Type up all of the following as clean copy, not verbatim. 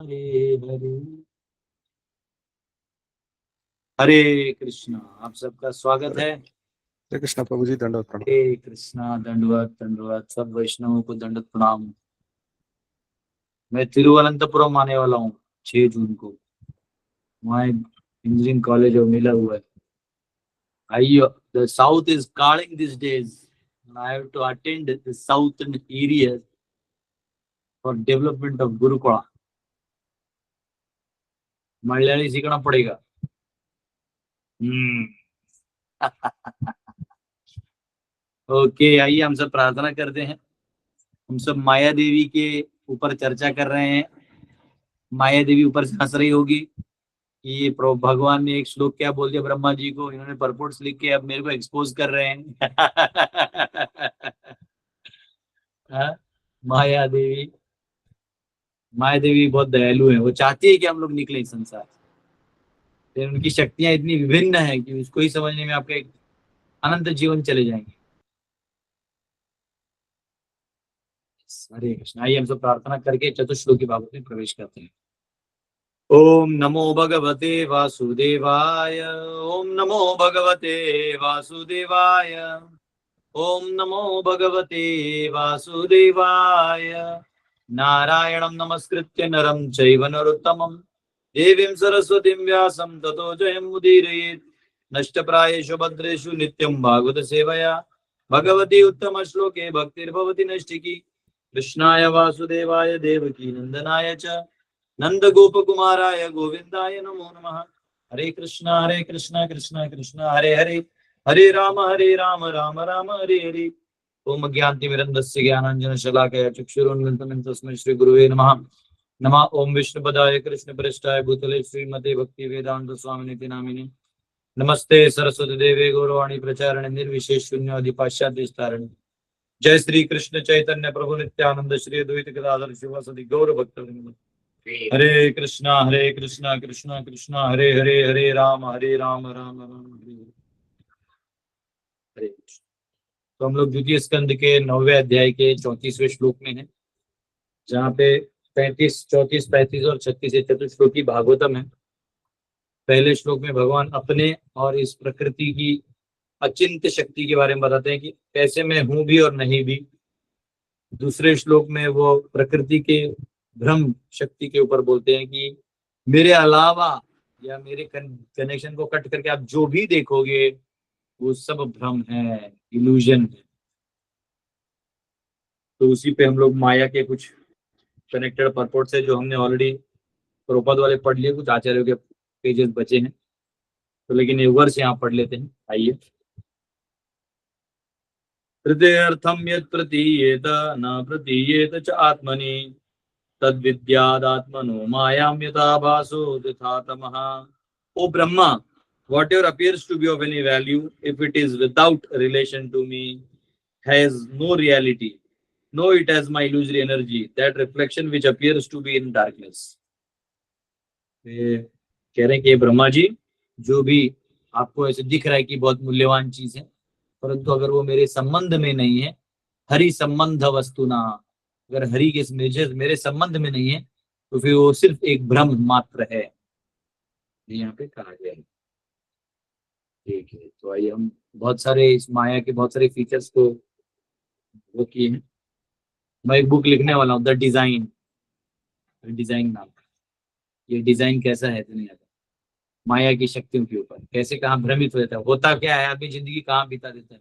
हरे हरे हरे कृष्णा। आप सबका स्वागत है। हरे कृष्णा प्रभु जी, दंडवत प्रणाम। हरे कृष्णा। दंडवत दंडवत। सब वैष्णवों को दंडवत प्रणाम। मैं तिरुवनंतपुरम आने वाला हूँ 6 जून को। वहाँ इंजीनियरिंग कॉलेज और मिला हुआ है। आइयो, the south is calling this days. I have to attend the southern area for development of Gurukula. Malayali सीखना पड़ेगा। ओके, आइए हम सब प्रार्थना करते हैं। हम सब माया देवी के ऊपर चर्चा कर रहे हैं। माया देवी ऊपर से हंस रही होगी कि ये भगवान ने एक श्लोक क्या बोल दिया ब्रह्मा जी को। इन्होंने परपोर्ट्स लिख के अब मेरे को एक्सपोज कर रहे हैं। हाँ? माया देवी। माया देवी बहुत दयालु है। वो चाहती है कि हम लोग निकले इस संसार से। लेकिन उनकी शक्तियां इतनी विभिन्न है कि उसको ही समझने में आपका एक अनंत जीवन चले जाएंगे। हरे कृष्ण। आइए हम सब प्रार्थना करके चतुश्लोकी भागवत में प्रवेश करते हैं। ओम नमो भगवते वासुदेवाय। ओम नमो भगवते वासुदेवाय। ओम नमो भगवते वासुदेवाय। नारायणं नमस्कृत्य नरं चैव नरोत्तमं देवीं सरस्वतीं व्यासं ततो जयमुदीरयेत्। नष्टप्रायेषु भद्रेषु नित्यं भागवत सेवया भगवती उत्तम श्लोके भक्तिर्भवति नैष्ठिकी। कृष्णाय वासुदेवाय देवकी नंदनाय च नंद गोप कुमाराय गोविंदाय नमो नमः। हरे कृष्णा कृष्णा कृष्णा हरे हरे हरे राम राम राम हरे हरे। ओम ज्ञानतिमिरन्दस्य ज्ञानाञ्जनशलाकया चक्षुरुन्मिलितं तस्मै श्रीगुरुवे नमः। नमः ओम विष्णुपदाय कृष्णप्रेष्ठाय भूतले श्रीमते भक्तिवेदान्त स्वामिनिति नामिने। नमस्ते सरस्वती देवे गौरवाणी प्रचारणे निर्विशेष शून्यवादी पाश्चात्य विस्तारणे। जय श्री कृष्ण चैतन्य प्रभु नित्यानंद श्री अद्वैत गदाधर शिवासदि गौर भक्तवृंद। हरे कृष्णा कृष्णा कृष्णा हरे हरे हरे राम राम राम हरे हरे। हरे कृष्ण। तो हम लोग द्वितीय स्कंद के 9वें अध्याय के 34वें श्लोक में हैं, जहाँ पे 35, 34, 35 और 36 चतुश्लोकी भागवतम है। पहले श्लोक में भगवान अपने और इस प्रकृति की अचिंत्य शक्ति के बारे में बताते हैं कि कैसे मैं हूं भी और नहीं भी। दूसरे श्लोक में वो प्रकृति के भ्रम शक्ति के ऊपर बोलते हैं कि मेरे अलावा या मेरे कनेक्शन को कट करके आप जो भी देखोगे वो सब भ्रम है, इल्यूजन है। तो उसी पे हम लोग माया के कुछ कनेक्टेड परपोर्ट से जो हमने ऑलरेडी प्रभुपाद वाले पढ़ लिए, कुछ आचार्यों के पेजेस बचे हैं, तो लेकिन ये वर्ष यहाँ पढ़ लेते हैं। आइए। हृदयर्थम यत् प्रतीयेत न प्रतीयेत च आत्मनि तद्विद्यादात्मनो मायां यथा भासो तथा तमः। ओ Brahma, whatever appears to be of any value, if it is without relation to me, has no reality. Know it as my illusory energy, that reflection which appears to be in darkness. कह रहे हैं कि ब्रह्मा जी, जो भी आपको ऐसे दिख रहा है कि बहुत मूल्यवान चीज है, परंतु अगर वो मेरे संबंध में नहीं है, हरि संबंध वस्तु ना, अगर हरि के मेरे संबंध में नहीं है तो फिर वो सिर्फ एक भ्रम मात्र है, यहाँ पे कहा गया है। ठीक है, तो आइए हम बहुत सारे इस माया के बहुत सारे फीचर्स को वो किए हैं। मैं एक बुक लिखने वाला हूँ, द डिजाइन। डिजाइन नाम का। ये डिजाइन कैसा है दुनिया का, माया की शक्तियों के ऊपर कैसे कहाँ भ्रमित हो जाता है, होता क्या है, आदमी जिंदगी कहाँ बिता देता है।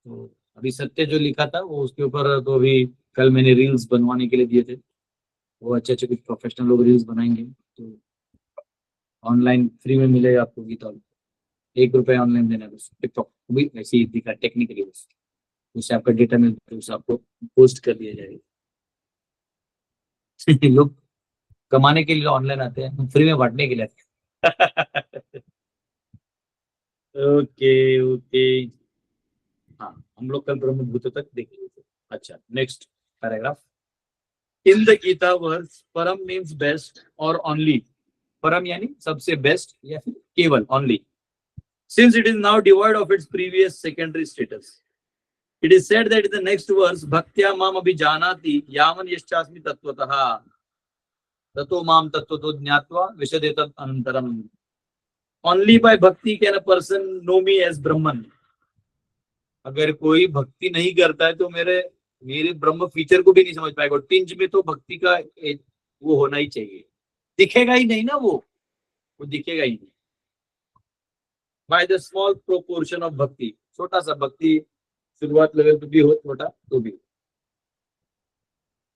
तो अभी सत्य जो लिखा था वो उसके ऊपर तो अभी कल मैंने रील्स बनवाने के लिए दिए थे। वो अच्छे अच्छे कुछ प्रोफेशनल लोग रील्स बनाएंगे, तो ऑनलाइन फ्री में मिलेगा आपको गीता। 1 रुपया ऑनलाइन देना है बस। टिकटॉक भी ऐसे ही दिखा टेक्निकली, बस उससे आपका डेटा मिलता है, उससे आपको पोस्ट कर दिया जाएगा। लोग कमाने के लिए ऑनलाइन आते हैं, हम फ्री में बांटने के लिए आते हैं। Okay okay. हाँ, हम लोग कल ब्रह्मभूत तक देखेंगे। अच्छा, next paragraph. In the Gita verse param means best और ओनली। परम यानी सबसे बेस्ट या फिर केवल, only. Since it is now devoid of its previous secondary status, it is said that in the next verse, Bhaktya mam abhijanati yaman yaschasmi tattvataha. ततो माम तत्त्वतो ज्ञात्वा विशदे तत् अनंतरम। Only by bhakti can a person know me as Brahman. अगर कोई भक्ति नहीं करता है तो मेरे मेरे ब्रह्म फीचर को भी नहीं समझ पाएगा। टिंज में तो भक्ति का एक वो होना ही चाहिए। दिखेगा ही नहीं ना, वो दिखेगा ही नहीं। By the small proportion of भक्ति, छोटा सा भक्ति शुरुआत लेवल पे भी हो छोटा तो भी,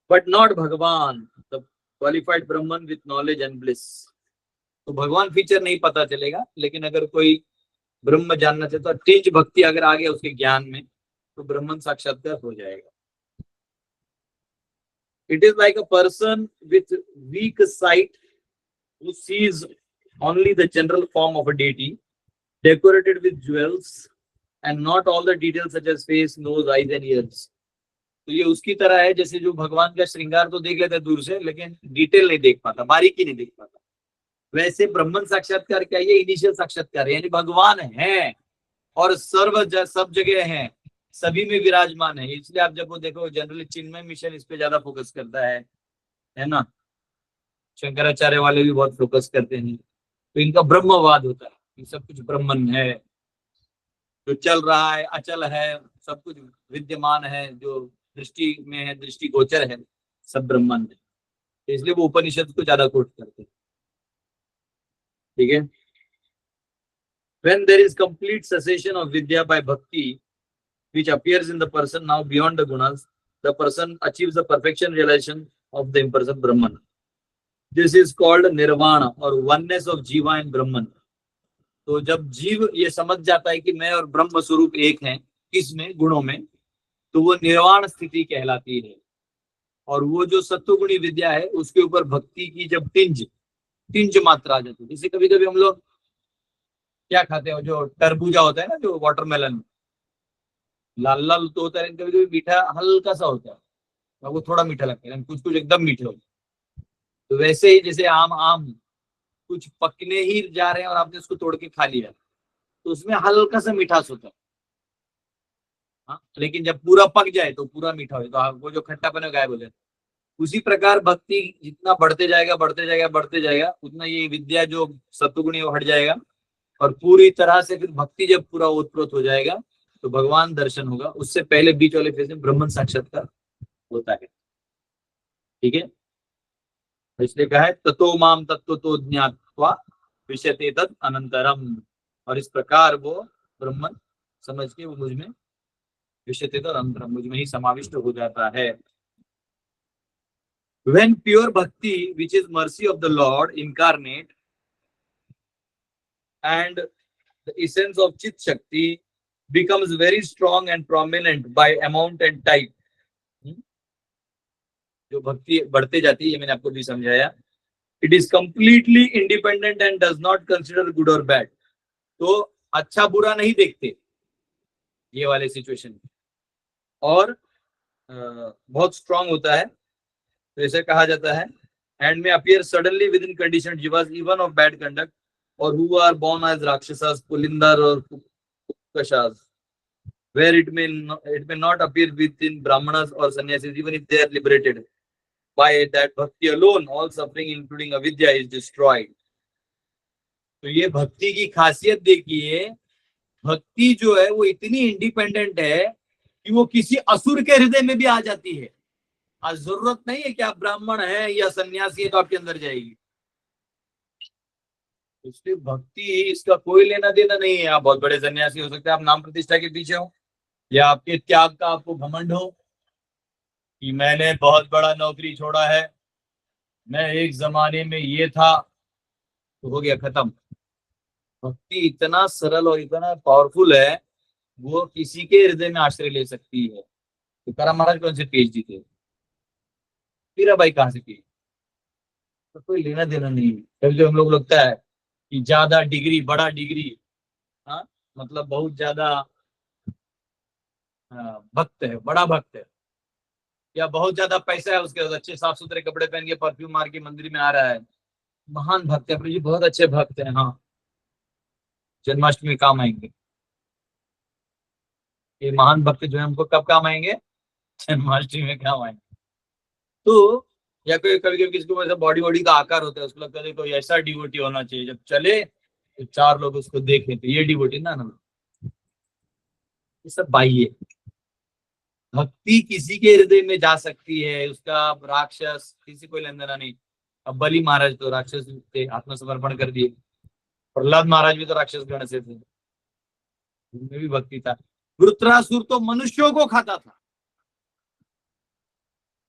बट नॉट भगवान the qualified Brahman with knowledge and bliss. तो भगवान फीचर नहीं पता चलेगा, लेकिन अगर कोई ब्रह्म जानना चाहता है, तेज भक्ति अगर आ गया उसके ज्ञान में, तो ब्रह्मन साक्षात्कार हो जाएगा। It is like a person with week site who sees only the general form of a deity decorated with jewels and not all the details such as face, nose, eyes and ears। तो ये उसकी तरह है जैसे जो भगवान का श्रृंगार तो देख लेता है दूर से, लेकिन डिटेल नहीं देख पाता, बारीकी नहीं देख पाता। वैसे ब्रह्मन साक्षात्कार क्या, ये इनिशियल साक्षात्कार है, यानी भगवान है और सब जगह है, सभी में विराजमान है। इसलिए आप जब वो देखो जनरली चिन्मय मिशन इस पे ज्यादा फोकस करता है ना। शंकराचार्य वाले भी बहुत फोकस करते हैं, तो इनका ब्रह्मवाद होता है कि सब कुछ ब्रह्मन है, जो चल रहा है अचल है, सब कुछ विद्यमान है, जो दृष्टि में है, दृष्टि गोचर है, सब ब्रह्मन है। तो इसलिए वो उपनिषद को ज्यादा कोट करते हैं। ठीक है। When there is complete cessation of vidya by bhakti, which appears in the person now beyond the gunas, the person achieves the perfection realization of the impersonal Brahman. This is called nirvana or oneness of jiva and Brahman. तो जब जीव ये समझ जाता है कि मैं और ब्रह्म स्वरूप एक हैं, किसमें, गुणों में, तो वो निर्वाण स्थिति कहलाती है। और वो जो सत्वगुणी विद्या है उसके ऊपर भक्ति की जब तिंज मात्रा आ जाती है। जैसे कभी कभी हम लोग क्या खाते हैं, जो तरबूजा होता है ना, जो वाटरमेलन, लाल लाल तो होता है, कभी कभी मीठा हल्का सा होता है, तो वो थोड़ा मीठा लगता है, कुछ कुछ एकदम मीठे होते हैं। तो वैसे ही जैसे आम कुछ पकने ही जा रहे हैं और आपने उसको तोड़ के खा लिया, तो उसमें हल्का सा मिठास होता है। हाँ, लेकिन जब पूरा पक जाए तो पूरा मीठा हो, तो वो जो खट्टापन है गायब हो जाए। उसी प्रकार भक्ति जितना बढ़ते जाएगा उतना ये विद्या जो सत्वगुणी हट जाएगा, और पूरी तरह से फिर भक्ति जब पूरा ओतप्रोत हो जाएगा तो भगवान दर्शन होगा। उससे पहले बीच वाले फेज में ब्रह्मन साक्षात्कार होता है। ठीक है, इसलिए कहा है ततो माम तत्त्वतो ज्ञात्वा विशते तत् अनंतरम। और इस प्रकार वो ब्रह्मन समझ के वो मुझ में विशते तत् अनंतरम, मुझ में ही समाविष्ट हो जाता है। When pure bhakti, which is mercy of the Lord incarnate and the essence of Chit Shakti, becomes very strong and prominent by amount and type, जो भक्ति बढ़ते जाती है, ये मैंने आपको भी समझाया। It is completely independent and does not consider good or bad। तो अच्छा बुरा नहीं देखते ये वाले सिचुएशन में, और बहुत स्ट्रांग होता है। तो ऐसे कहा जाता है, and may appear suddenly within conditioned jivas even of bad conduct, or who are born as rakshasas, pulindar or kukashas, where it may not appear within brahmanas or sannyasis, even if they are liberated by that bhakti alone, all suffering including avidya is destroyed। तो ये भक्ति की खासियत देखिए, भक्ति जो है वो इतनी इंडिपेंडेंट है कि वो किसी असुर के हृदय में भी आ जाती है। आज जरूरत नहीं है कि आप ब्राह्मण है या सन्यासी है तो आपके अंदर जाएगी। इसलिए भक्ति इसका कोई लेना देना नहीं है। आप बहुत बड़े सन्यासी हो सकते हैं, आप नाम प्रतिष्ठा के पीछे हो, या आपके त्याग का आपको घमंड हो कि मैंने बहुत बड़ा नौकरी छोड़ा है, मैं एक जमाने में ये था, तो हो गया खत्म। भक्ति इतना सरल और इतना पावरफुल है, वो किसी के हृदय में आश्रय ले सकती है। तो तुकाराम महाराज कौन से पीएचडी थे, मीराबाई कहाँ से की, तो कोई लेना देना नहीं है। कभी जो हम लोग लगता है कि ज्यादा डिग्री, बड़ा डिग्री, हाँ मतलब बहुत ज्यादा भक्त है, बड़ा भक्त है, या बहुत ज्यादा पैसा है उसके पास, अच्छे साफ सुथरे कपड़े पहन के परफ्यूम मार के मंदिर में आ रहा है, महान भक्त है, जी बहुत अच्छे भक्त है। हाँ, जन्माष्टमी में काम आएंगे ये महान भक्त जो है, हमको कब काम आएंगे, जन्माष्टमी में काम आएंगे। तो या कोई कभी कभी किसी को वैसा बॉडी वॉडी का आकार होता है, उसको लगता है कोई ऐसा डिवोटी होना चाहिए, जब चले तो 4 लोग उसको देखें तो ये डिवोटी ना ना, ये सब बाह्य है। भक्ति किसी के हृदय में जा सकती है, उसका राक्षस किसी को लेना देना नहीं। अब बलि महाराज तो राक्षस थे, आत्मसमर्पण कर दिए। प्रहलाद महाराज भी तो राक्षस गण से थे, उनमें भी भक्ति था। वृत्रासुर तो मनुष्यों को खाता था।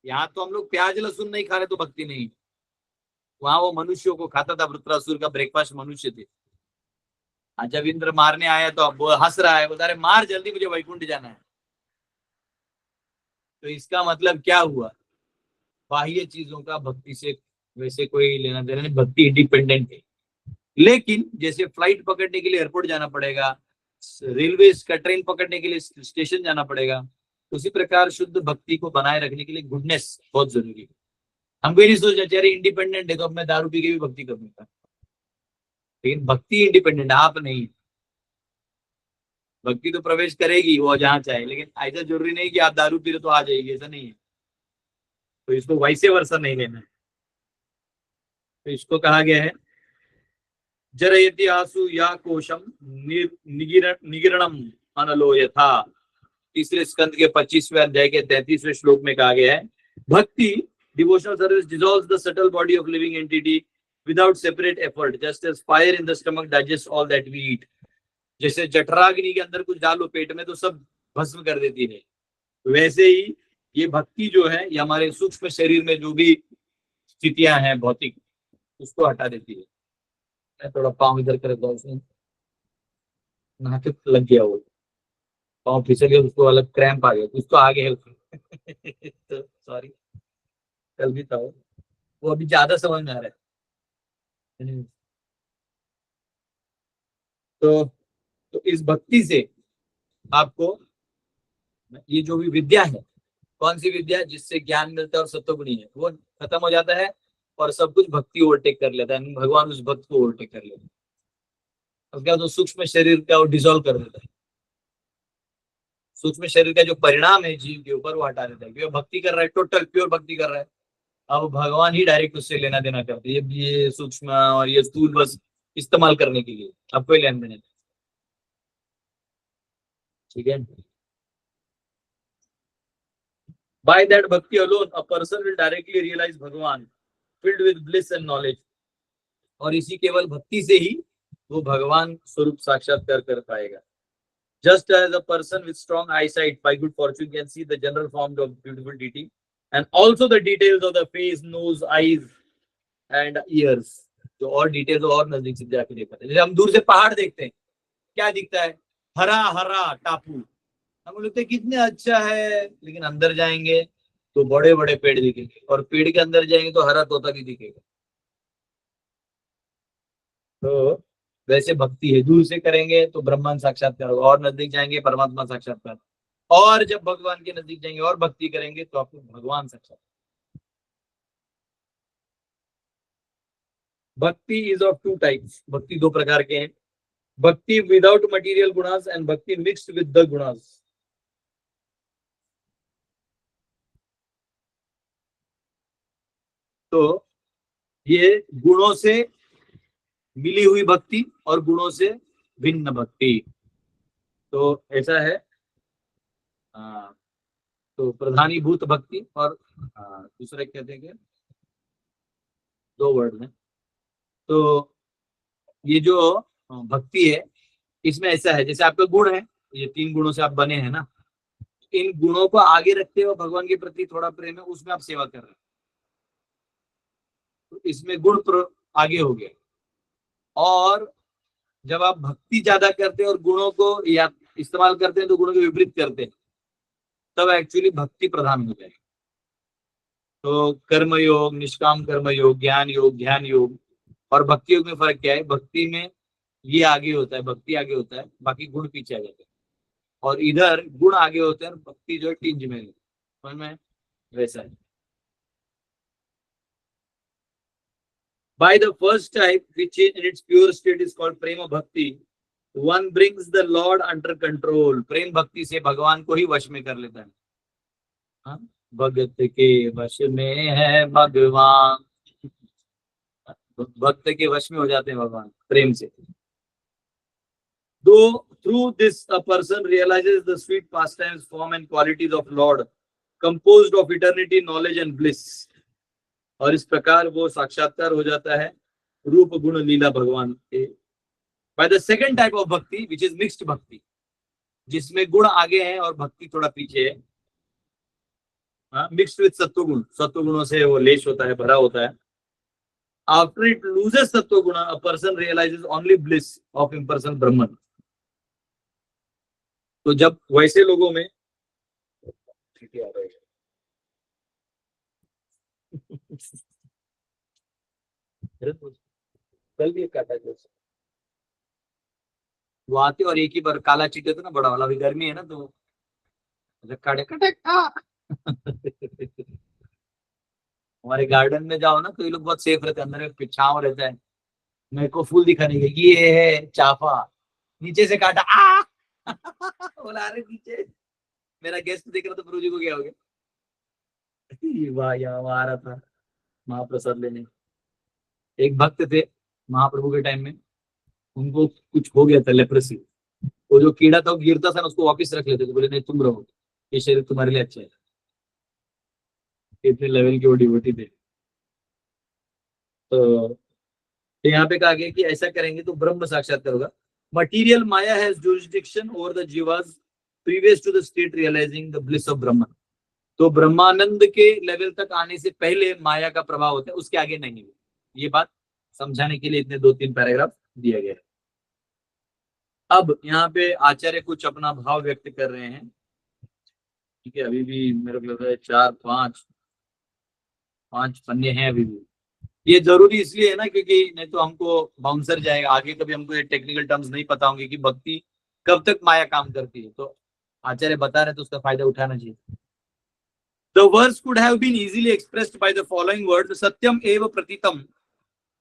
यहाँ तो हम लोग प्याज लहसुन नहीं खा रहे तो भक्ति नहीं, वहां वो मनुष्यों को खाता था। वृत्रासुर का ब्रेकफास्ट मनुष्य थे। आज जब इंद्र मारने आया तो अब वो हंस रहा है, बता रहे मार जल्दी, मुझे वैकुंठ जाना है। तो इसका मतलब क्या हुआ, बाह्य चीजों का भक्ति से वैसे कोई लेना देना नहीं, भक्ति इंडिपेंडेंट है। लेकिन जैसे फ्लाइट पकड़ने के लिए एयरपोर्ट जाना पड़ेगा, रेलवे का ट्रेन पकड़ने के लिए स्टेशन जाना पड़ेगा, उसी प्रकार शुद्ध भक्ति को बनाए रखने के लिए गुडनेस बहुत जरूरी है। हमको ये नहीं सोचना चाहिए इंडिपेंडेंट है तो अब मैं दारू पी के भी भक्ति करूंगा, लेकिन भक्ति इंडिपेंडेंट, आप नहीं। भक्ति तो प्रवेश करेगी वो जहां चाहे, लेकिन ऐसा जरूरी नहीं कि आप दारू पी रहे तो आ जाएगी, ऐसा नहीं है। तो इसको वैसे वर्षा नहीं लेना है। तो इसको कहा गया है जरयति आसु या कोशम निगिरणम अनलो यथा। तीसरे स्कंद के 25वें अध्याय के 33वें श्लोक में कहा गया है भक्ति devotional service dissolves the subtle body of living entity without separate effort, just as fire in the stomach digests all that we eat। जैसे जठराग्नि के अंदर कुछ डालो पेट में तो सब भस्म कर देती है, वैसे ही ये भक्ति जो है ये हमारे सूक्ष्म शरीर में जो भी स्थितियां हैं भौतिक, उसको हटा देती है। मैं थोड़ा पाँव इधर कर देता हूँ, नाक लग गया, वो पाँव फिसल गया, उसको अलग क्रैम्प आ गया, कुछ तो आगे है उसमें तो सॉरी, कल भी था वो अभी ज्यादा समझ में आ रहा है। तो इस भक्ति से आपको ये जो भी विद्या है, कौन सी विद्या जिससे ज्ञान मिलता है और सत्वगुणी है, वो खत्म हो जाता है और सब कुछ भक्ति ओवरटेक कर लेता है, भगवान उस भक्त को ओवरटेक कर लेता है। उसके बाद तो सूक्ष्म शरीर का वो डिसॉल्व कर देता है, सूक्ष्म शरीर का जो परिणाम है जीव के ऊपर वो हटा देता है, क्योंकि भक्ति कर रहा है, टोटल प्योर भक्ति कर रहा है। अब भगवान ही डायरेक्ट उससे लेना देना करते हैं, ये सूक्ष्म और ये स्थूल बस इस्तेमाल करने के लिए, अब कोई लेन देन नहीं। ठीक है। By that bhakti alone, a person will directly realize Bhagwan, filled with bliss and knowledge। और इसी केवल भक्ति से ही वो भगवान स्वरूप साक्षात्कार कर पाएगा। Just as a person with strong eyesight by good fortune can see the general form of beautiful deity and also the details of the face, nose, eyes and ears। जो और डिटेल्स और नजदीक से जाके देख पाते हैं। जैसे हम दूर से पहाड़ देखते हैं, क्या दिखता है, हरा हरा टापू, हम लगता है कितने अच्छा है, लेकिन अंदर जाएंगे तो बड़े बड़े पेड़ दिखेंगे, और पेड़ के अंदर जाएंगे तो हरा तोता भी दिखेगा। तो वैसे भक्ति है, दूर से करेंगे तो ब्रह्मांड साक्षात्कार होगा, और नजदीक जाएंगे परमात्मा साक्षात्कार, और जब भगवान के नजदीक जाएंगे और भक्ति करेंगे तो आपको भगवान साक्षात्कार। भक्ति इज ऑफ 2 टाइप्स, भक्ति 2 प्रकार के हैं, भक्ति विदाउट मटेरियल गुणास एंड भक्ति मिक्स्ड विद द गुणास। तो ये गुणों से मिली हुई भक्ति और गुणों से भिन्न भक्ति, तो ऐसा है। तो प्रधानीभूत भक्ति और दूसरे कहते हैं 2 वर्ड में। तो ये जो भक्ति है इसमें ऐसा है, जैसे आपका गुण है, ये 3 गुणों से आप बने हैं ना, इन गुणों को आगे रखते हुए भगवान के प्रति थोड़ा प्रेम है, उसमें आप सेवा कर रहे हैं, तो इसमें गुण आगे हो गया। और जब आप भक्ति ज्यादा करते हैं और गुणों को या इस्तेमाल करते हैं तो गुणों के विपरीत करते हैं, तब एक्चुअली भक्ति प्रधान हो जाएगी। तो कर्म योग, निष्काम कर्म योग, ज्ञान योग, ध्यान योग और भक्ति योग में फर्क क्या है, भक्ति में ये आगे होता है, भक्ति आगे होता है, बाकी गुण पीछे आ जाते हैं, और इधर गुण आगे होते हैं और भक्ति जो है टिंज में है। समझ में, वैसा है। By the first type, which in its pure state is called prema bhakti, one brings the Lord under control। प्रेम भक्ति से भगवान को ही वश में कर लेता है। हाँ? भगत के वश में है भगवान। भक्त के वश में हो जाते हैं भगवान प्रेम से। Though through this a person realizes the sweet pastimes, form and qualities of Lord, composed of eternity, knowledge and bliss। और इस प्रकार वो साक्षात्कार हो जाता है रूप गुण लीला भगवान के। By the second type of bhakti, which is mixed bhakti, जिसमें गुण आगे है और भक्ति थोड़ा पीछे है, मिक्स्ड विद सत्व गुण, सत्व गुणों से वो लेश होता है, भरा होता है। After it loses सत्व गुण, a person realizes only bliss of impersonal Brahman। तो जब वैसे लोगों में कल भी एक काटा वो आते और एक ही बार काला चीटे तो ना बड़ा वाला, अभी गर्मी है ना तो काटे कटे हमारे गार्डन में जाओ ना तो ये लोग बहुत सेफ रहते हैं, अंदर में छांव रहता है। मेरे को फूल दिखाने के ये है चाफा, नीचे से काटा बोला अरे नीचे। मेरा गेस्ट देख रहा था, प्रभु जी को क्या हो गया। वाह यहाँ आ रहा था महाप्रसाद लेने, एक भक्त थे महाप्रभु के टाइम में, उनको कुछ हो गया था लेप्रेसी। वो जो कीड़ा था वो गिरता था ना, उसको वापस रख लेते थे, बोले नहीं तुम रहो, ये शरीर तुम्हारे लिए अच्छा है। इतने लेवल के वो डिवोटी थे। तो यहाँ पे कहा गया कि ऐसा करेंगे तो ब्रह्म साक्षात्कार होगा। Material maya has jurisdiction over the jivas previous to the state realising the bliss of Brahman. तो ब्रह्मानंद के लेवल तक आने से पहले माया का प्रभाव होता है, उसके आगे नहीं। ये बात समझाने के लिए इतने 2-3 पैराग्राफ दिया गया है। अब यहाँ पे आचार्य कुछ अपना भाव व्यक्त कर रहे हैं। ठीक है, अभी भी मेरे को लग रहा है 4-5 पन्ने हैं अभी भी। ये जरूरी इसलिए है ना क्योंकि नहीं तो हमको बाउंसर जाएगा आगे, कभी हमको ये टेक्निकल टर्म्स नहीं पता होंगे कि भक्ति कब तक माया काम करती है। तो आचार्य बता रहे तो उसका फायदा उठाना चाहिए। The verse could have been easily expressed by the following words: सत्यम एव प्रतीतम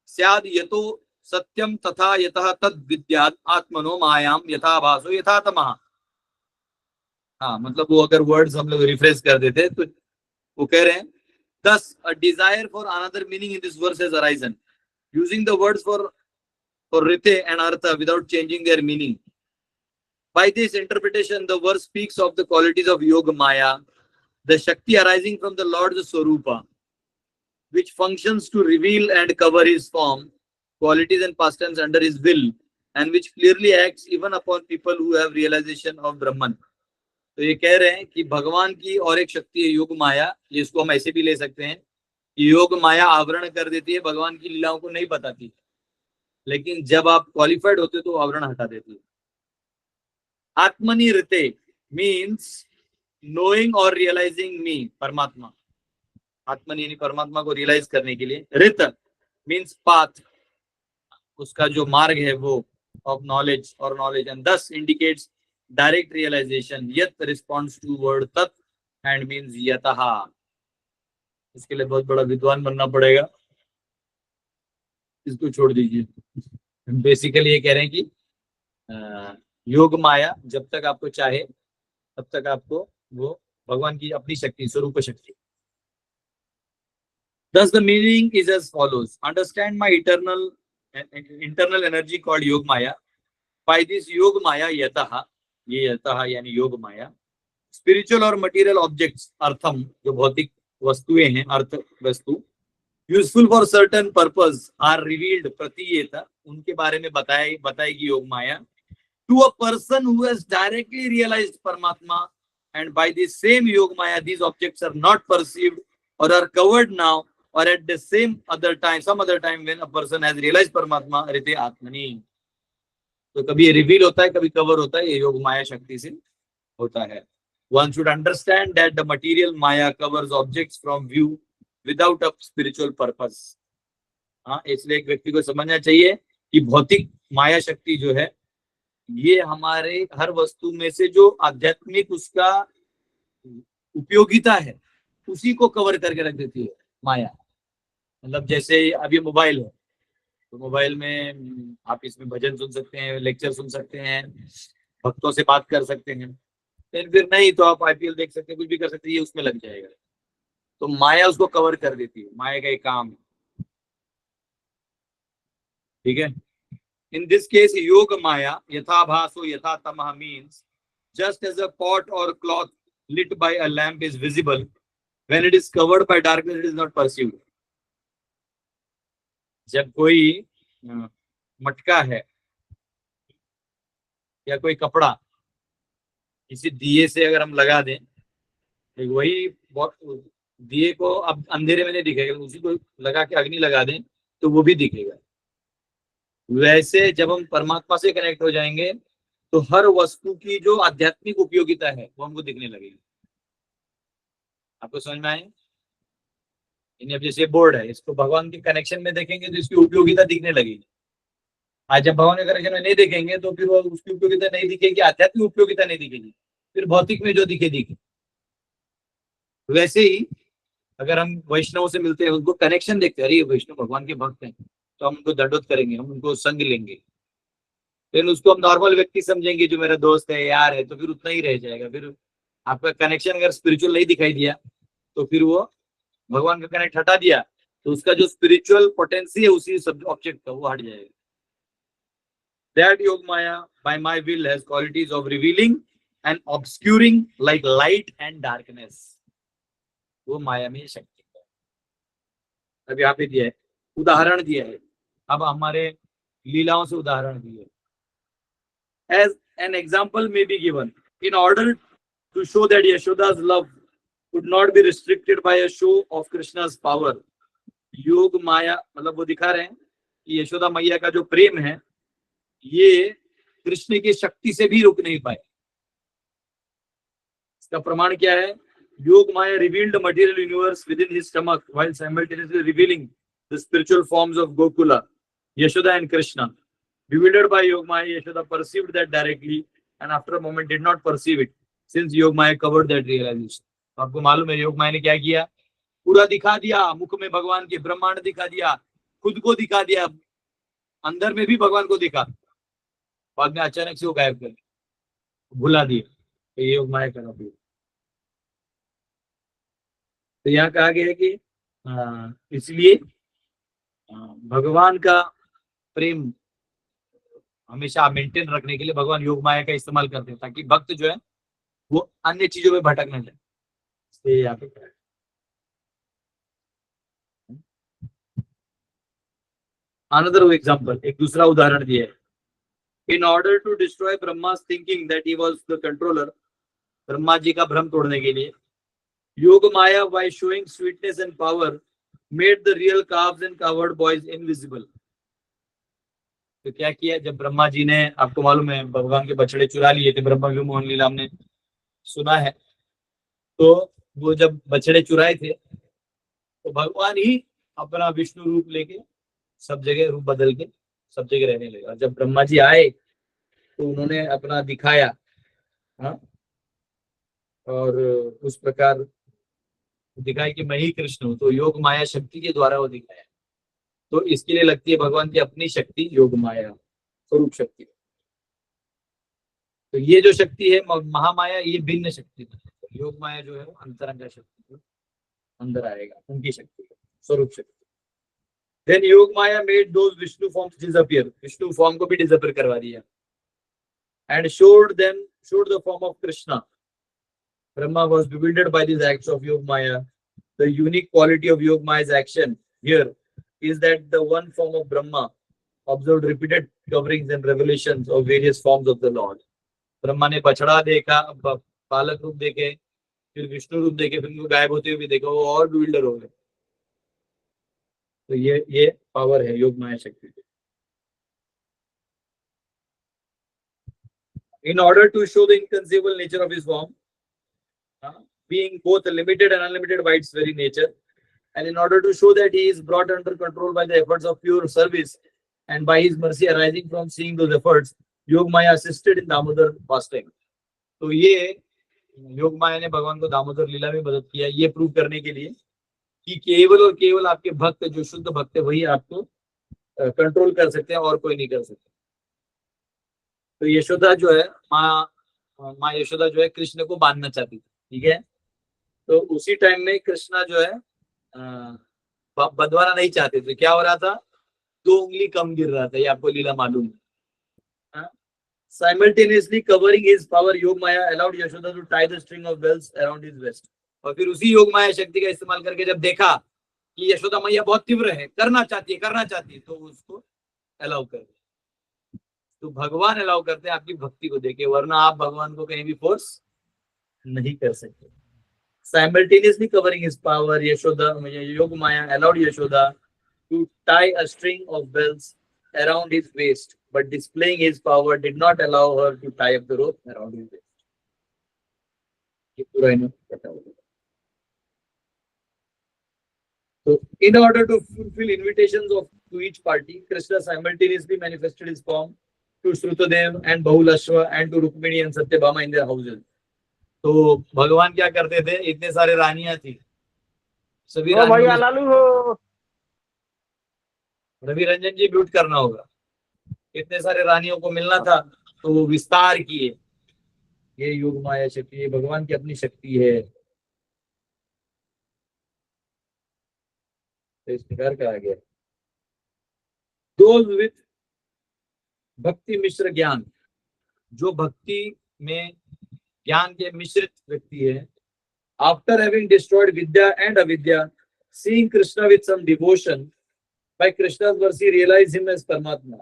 स्याद यतो सत्यम तथा यतः तद विद्यात् आत्मनो मायाम यथा भासो यथा तमः। हाँ, मतलब वो अगर वर्ड्स हम लोग रिफ्रेश कर देते तो वो कह रहे हैं thus a desire for another meaning in this verse has arisen, using the words for rite and artha without changing their meaning. By this interpretation, the verse speaks of the qualities of yoga maya, the shakti arising from the Lord's swarupa, which functions to reveal and cover his form, qualities and pastimes under his will, and which clearly acts even upon people who have realization of Brahman. तो ये कह रहे हैं कि भगवान की और एक शक्ति है योग माया, जिसको हम ऐसे भी ले सकते हैं कि योग माया आवरण कर देती है, भगवान की लीलाओं को नहीं बताती, लेकिन जब आप क्वालिफाइड होते तो आवरण हटा देती है। आत्मनि ऋते मीन्स नोइंग और रियलाइजिंग मी, परमात्मा। आत्मनि यानी परमात्मा को रियलाइज करने के लिए। ऋत मीन्स पाथ, उसका जो मार्ग है वो ऑफ नॉलेज और नॉलेज, एंड दस इंडिकेट्स डायरेक्ट रियलाइजेशन। यत रिस्पॉन्ड्स टू वर्ड तत् एंड मीन्स यतः। इसके लिए बहुत बड़ा विद्वान बनना पड़ेगा, इसको छोड़ दीजिए। बेसिकली ये कह रहे हैं कि योग माया जब तक आपको चाहे तब तक आपको वो भगवान की अपनी शक्ति, स्वरूप शक्ति। Thus the meaning is as follows: understand my internal energy called योग माया। By this योग माया यतः, ये यतः यानी योग माया, स्पिरिचुअल और मटेरियल ऑब्जेक्ट्स, अर्थम जो भौतिक वस्तुएं हैं, अर्थ वस्तु, useful for certain purpose, are revealed प्रतीयेत, उनके बारे में बताएगी Yoga Maya, to a person who has directly realised Paramatma, and by this same Yoga Maya these objects are not perceived or are covered now or at the some other time when a person has realized परमात्मा रिते आत्मनि। तो कभी ये reveal होता है, कभी cover होता है, ये योग माया शक्ति से होता है। One should understand that the material maya covers objects from view without a spiritual purpose। हाँ, इसलिए एक व्यक्ति को समझना चाहिए कि भौतिक माया शक्ति जो है ये हमारे हर वस्तु में से जो आध्यात्मिक उसका उपयोगिता है उसी को कवर करके रख देती है माया। मतलब जैसे अभी मोबाइल है तो मोबाइल में आप इसमें भजन सुन सकते हैं, लेक्चर सुन सकते हैं, भक्तों से बात कर सकते हैं, फिर नहीं तो आप आईपीएल देख सकते हैं, कुछ भी कर सकते हैं, ये उसमें लग जाएगा। तो माया उसको कवर कर देती है, माया का एक काम है। ठीक है। इन दिस केस योग माया यथा भासो यथा तमः means just as a pot और cloth lit by a lamp is visible, when it is covered by darkness it is not perceived. जब कोई मटका है या कोई कपड़ा किसी दिए से अगर हम लगा दें, एक वही दिए को अब अंधेरे में नहीं दिखेगा, उसी को लगा के अग्नि लगा दें तो वो भी दिखेगा। वैसे जब हम परमात्मा से कनेक्ट हो जाएंगे तो हर वस्तु की जो आध्यात्मिक उपयोगिता है वो हमको दिखने लगेगी। आपको समझ में आए? अब जैसे बोर्ड है, इसको भगवान के कनेक्शन में देखेंगे तो इसकी उपयोगिता दिखने लगेगी। आज जब भगवान के कनेक्शन में नहीं देखेंगे तो फिर वो उसकी उपयोगिता नहीं दिखेगी, आध्यात्मिक उपयोगिता नहीं दिखेगी, फिर भौतिक में जो दिखे। वैसे ही अगर हम वैष्णव से मिलते हैं, उनको कनेक्शन देखते हैं, अरे वैष्णव भगवान के भक्त हैं, तो हम उनको दंडोत करेंगे, हम उनको संग लेंगे। फिर उसको हम नॉर्मल व्यक्ति समझेंगे, जो मेरा दोस्त है, यार है, तो फिर उतना ही रह जाएगा। फिर आपका कनेक्शन अगर स्पिरिचुअल नहीं दिखाई दिया तो फिर वो भगवान का कनेक्ट हटा दिया तो उसका जो स्पिरिचुअल पोटेंसी है उसी सब ऑब्जेक्ट का, वो हट जाएगा। That Yog Maya by my will has qualities of revealing and obscuring like light and darkness. वो माया में शक्ति है। अब यहाँ पे दिया है, उदाहरण दिया है। अब हमारे लीलाओं से उदाहरण दिए है। As an example may be given, in order to show that Yashoda's love would not be restricted by a show of Krishna's power. योग माया मतलब वो दिखा रहे हैं कि यशोदा मैया का जो प्रेम है ये कृष्ण की शक्ति से भी रुक नहीं पाए। इसका प्रमाण क्या है? योग माया revealed material universe within his stomach while simultaneously revealing the spiritual forms of Gokula, Yashoda and Krishna. Bewildered by Yog Maya, Yashoda perceived that directly and after a moment did not perceive it since Yog Maya covered that realization. आपको मालूम है योग माया ने क्या किया? पूरा दिखा दिया, मुख में भगवान के ब्रह्मांड दिखा दिया, खुद को दिखा दिया, अंदर में भी भगवान को दिखा, बाद में अचानक से वो गायब कर भुला दिए। तो ये योग माया का उपयोग। तो यहाँ कहा गया है कि इसलिए भगवान का प्रेम हमेशा मेंटेन रखने के लिए भगवान योग माया का इस्तेमाल करते हैं ताकि भक्त जो है वो अन्य चीजों में भटक न जाए। इसलिए यहाँ पे अनदर एग्जाम्पल, एक दूसरा उदाहरण दिया है। In order to destroy Brahma's thinking that he was the controller, Brahma ji का भ्रम तोड़ने के लिए योग माया by showing sweetness and power made the real calves and covered boys invisible. तो क्या किया? जब ब्रह्मा जी ने, आपको मालूम है भगवान के बछड़े चुरा लिए थे, ब्रह्मा की मोहन लीला हमने सुना है। तो वो जब बछड़े चुराए थे तो भगवान ही अपना विष्णु रूप लेके सब जगह रूप बदल के सब जगह रहने लगा। जब ब्रह्मा जी आए तो उन्होंने अपना दिखाया, हाँ, और उस प्रकार दिखाया कि मैं ही कृष्ण हूँ। तो योग माया शक्ति के द्वारा वो दिखाया। तो इसके लिए लगती है भगवान की अपनी शक्ति योग माया स्वरूप शक्ति। तो ये जो शक्ति है महामाया, ये भिन्न शक्ति है। योग माया जो है वो अंतरंग शक्ति अंदर आएगा, उनकी शक्ति स्वरूप शक्ति। Then योग माया made those Vishnu forms disappear. Vishnu form को भी डिसअपियर करवा दिया and showed the form of Krishna. Brahma was bewildered by these acts of Yog Maya. The unique quality of Yog Maya's action here is that the one form of Brahma observed repeated coverings and revelations of various forms of the Lord. Brahma ने बछड़ा देखा, बालक रूप देखे, फिर विष्णु रूप देखे, फिर उनको गायब होते हुए भी देखा, वो और bewilder हो गए। तो ये पावर है योग माया शक्ति। In order to show the inconceivable nature of his form, being both limited and unlimited by its very nature, and in order to show that he is brought under control by the efforts of pure service and by his mercy arising from seeing those efforts, योग माया assisted in Damodar fasting. तो ये योग माया ने भगवान को दामोदर लीला में मदद किया, ये प्रूव करने के लिए कि केवल और केवल आपके भक्त जो शुद्ध भक्त है वही आपको कंट्रोल कर सकते हैं और कोई नहीं कर सकता। तो यशोदा जो है माँ यशोदा जो है कृष्ण को बांधना चाहती थी, ठीक है। तो उसी टाइम में कृष्णा जो है बंधवाना नहीं चाहते थे। क्या हो रहा था, 2 उंगली कम गिर रहा था, ये आपको लीला मालूम है। Simultaneously covering his power, Yoga Maya allowed Yashoda to tie the string of bells around his waist. और फिर उसी योग माया शक्ति का इस्तेमाल करके जब देखा कि यशोदा मैया बहुत तीव्र है, करना चाहती है, तो उसको अलाउ कर दिया। तो भगवान अलाउ करते हैं आपकी भक्ति को देखे, वरना आप भगवान को कहीं भी फोर्स नहीं कर सकते। Simultaneously covering his power, Yashoda, Yogamaya allowed Yashoda to tie a string of bells around his waist, but displaying his power did not allow her to tie up the rope around his waist. ये पूरा इन्हें पता होगा। So, in order to fulfill invitations to each party, Krishna simultaneously manifested his form to Shrutadev and Bahulashva and to Rukmini and Satyabhama in their houses. तो भगवान क्या करते थे, इतने सारे रानियां थी, सभी रानियों को रवि रंजन जी म्यूट करना होगा, इतने सारे रानियों को मिलना था, तो वो विस्तार किए। ये योग माया शक्ति, ये भगवान की अपनी शक्ति है। तो इस प्रकार का आ गया। Those with भक्ति मिश्र ज्ञान, जो भक्ति में ज्ञान के मिश्रित व्यक्ति है, after having destroyed vidya and avidya, seeing Krishna with some devotion, by Krishna's mercy realize him as Paramatma.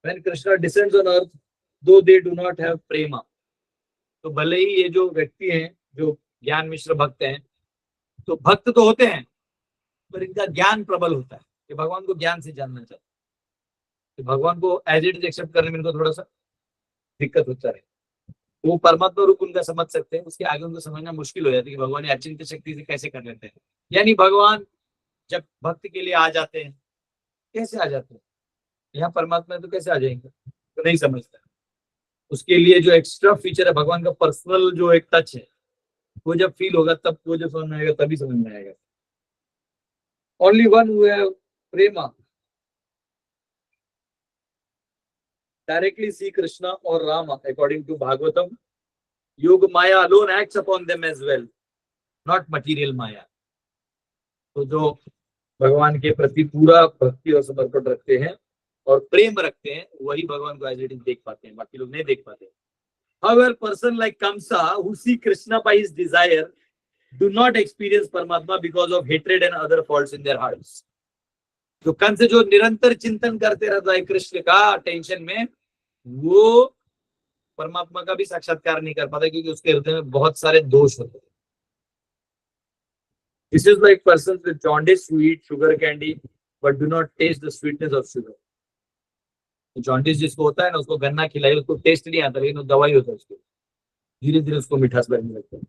When Krishna descends on earth, though they do not have prema, तो भले ही ये जो व्यक्ति हैं, जो ज्ञान मिश्र भक्त हैं, तो भक्त तो होते हैं, पर इनका ज्ञान प्रबल होता है, कि भगवान को ज्ञान से जानना चाहते हैं, तो भगवान को एज इट इज एक्सेप्ट करने में इनको थोड़ा सा दिक्कत होता है। वो परमात्मा रूप उनका समझ सकते हैं, उसके आगे उनको समझना मुश्किल हो जाती है कि भगवान अचिंत्य शक्ति से कैसे कर लेते हैं। यानी भगवान जब भक्त के लिए आ जाते हैं, कैसे आ जाते हैं, यहाँ परमात्मा तो कैसे आ जाएंगे, तो नहीं समझता। उसके लिए जो एक्स्ट्रा फीचर है भगवान का पर्सनल जो एक टच है, वो जब फील होगा तब वो जब समझ में आएगा, तभी समझ में आएगा। Only one who have Prema directly see Krishna or Rama according to Bhagavatam. Yoga Maya alone acts upon them as well, not material Maya. तो जो भगवान के प्रति पूरा भक्ति और समर्पण रखते हैं और प्रेम रखते हैं, वही भगवान को एज इट इज देख पाते हैं, बाकी लोग नहीं देख पाते। However, person like Kamsa who see Krishna by his desire do not experience Paramatma because of hatred and other faults in their hearts. जो कंस जो निरंतर चिंतन करते रहता है कृष्ण का टेंशन में, वो परमात्मा का भी साक्षात्कार नहीं कर पाता, क्योंकि उसके हृदय में बहुत सारे दोष होते हैं। This is like persons with jaundice who eat sugar candy but do not taste the sweetness of sugar. Jaundice जिसको होता है ना, उसको गन्ना खिलाइए, उसको टेस्ट नहीं आता, लेकिन वो दवाई होता है, उसको धीरे धीरे उसको मिठास लगने लगता है।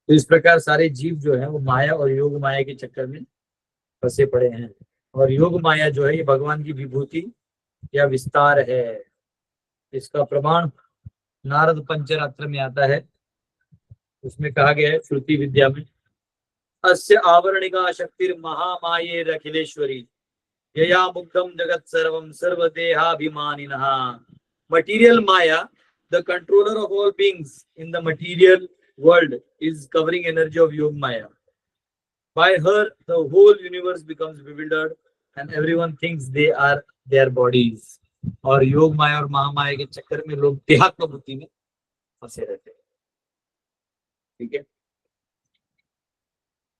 तो इस प्रकार सारे जीव जो है वो माया और योग माया के चक्कर में फंसे पड़े हैं। और योग माया जो है ये भगवान की विभूति या विस्तार है। इसका प्रमाण नारद पंचरात्र में आता है, उसमें कहा गया है श्रुति विद्या में, अस्य आवरणिका शक्तिर महामाये अखिलेश्वरी यया मुग्धम जगत सर्वम सर्वदेहाभिमानिनः। Material Maya, the controller of all beings in the material world, is covering energy of Yoga Maya. By her, the whole universe becomes bewildered and everyone thinks they are their bodies. और योग माया और महामाया के चक्कर में लोग देहात्म बुद्धि में फंसे रहते हैं। ठीक है,